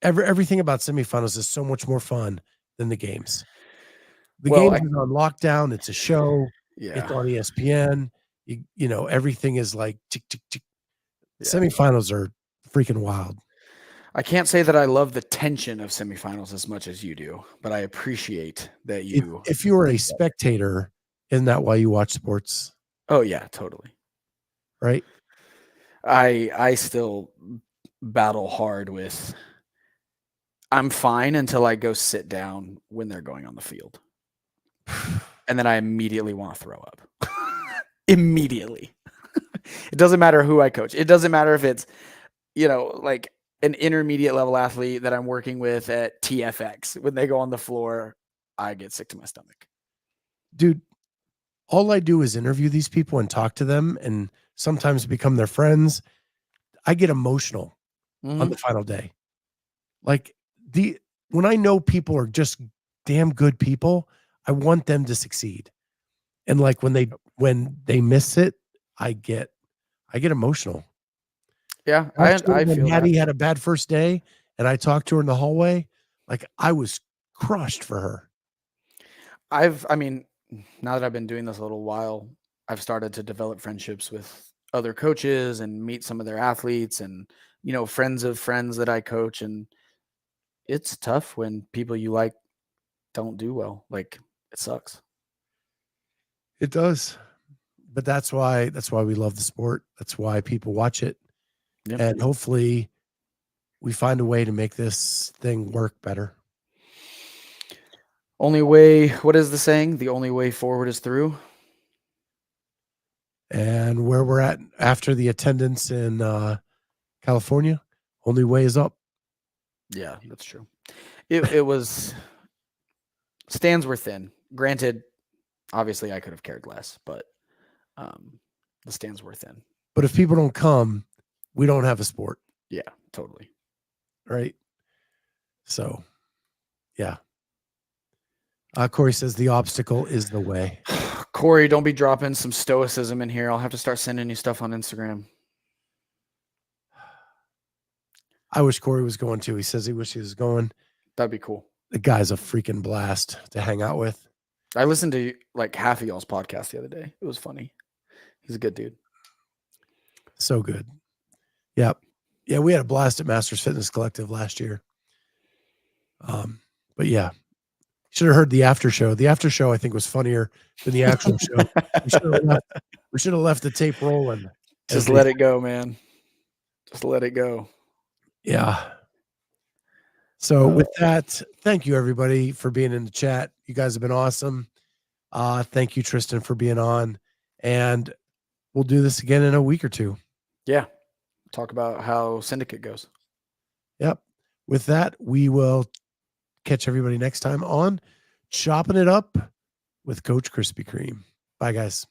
Everything about semifinals is so much more fun than the games. The games is on lockdown. It's a show. Yeah. It's on ESPN. You know, everything is like tick, tick, tick. Yeah. Semifinals are freaking wild. I can't say that I love the tension of semifinals as much as you do, but I appreciate that you. If you were a spectator, isn't that why you watch sports? Oh yeah, totally. Right. I still battle hard with. I'm fine until I go sit down when they're going on the field, and then I immediately want to throw up. Immediately. It doesn't matter who I coach. It doesn't matter if it's, like an intermediate level athlete that I'm working with at TFX. When they go on the floor, I get sick to my stomach. Dude, all I do is interview these people and talk to them and sometimes become their friends. I get emotional on the final day. Like when I know people are just damn good people, I want them to succeed. And like when they miss it, I get emotional. Yeah, I feel Hattie that. had a bad first day and I talked to her in the hallway, like I was crushed for her. Now that I've been doing this a little while, I've started to develop friendships with other coaches and meet some of their athletes and, friends of friends that I coach. And it's tough when people you like don't do well. Like, it sucks. It does. But that's why we love the sport. That's why people watch it. Yep. And hopefully we find a way to make this thing work better. Only way, what is the saying? The only way forward is through. And where we're at after the attendance in California, only way is up. Yeah, that's true. It was stands were thin. Granted, obviously I could have cared less, but the stands were thin. But if people don't come, we don't have a sport. Yeah, totally. Right. So, yeah. Corey says the obstacle is the way. Corey, don't be dropping some stoicism in here. I'll have to start sending you stuff on Instagram. I wish Corey was going too. He says he wishes he was going. That'd be cool. The guy's a freaking blast to hang out with. I listened to like half of y'all's podcast the other day. It was funny. He's a good dude. So good. Yep. Yeah, we had a blast at Masters Fitness Collective last year. But yeah, should have heard the after show. The after show, I think, was funnier than the actual show. We should have left the tape rolling. Just let it go, man. Just let it go. Yeah. So with that, thank you everybody for being in the chat. You guys have been awesome. Thank you, Tristan, for being on. And we'll do this again in a week or two. Yeah. Talk about how Syndicate goes. Yep. With that, we will catch everybody next time on Chopping It Up with Coach Krispy Kreme. Bye, guys.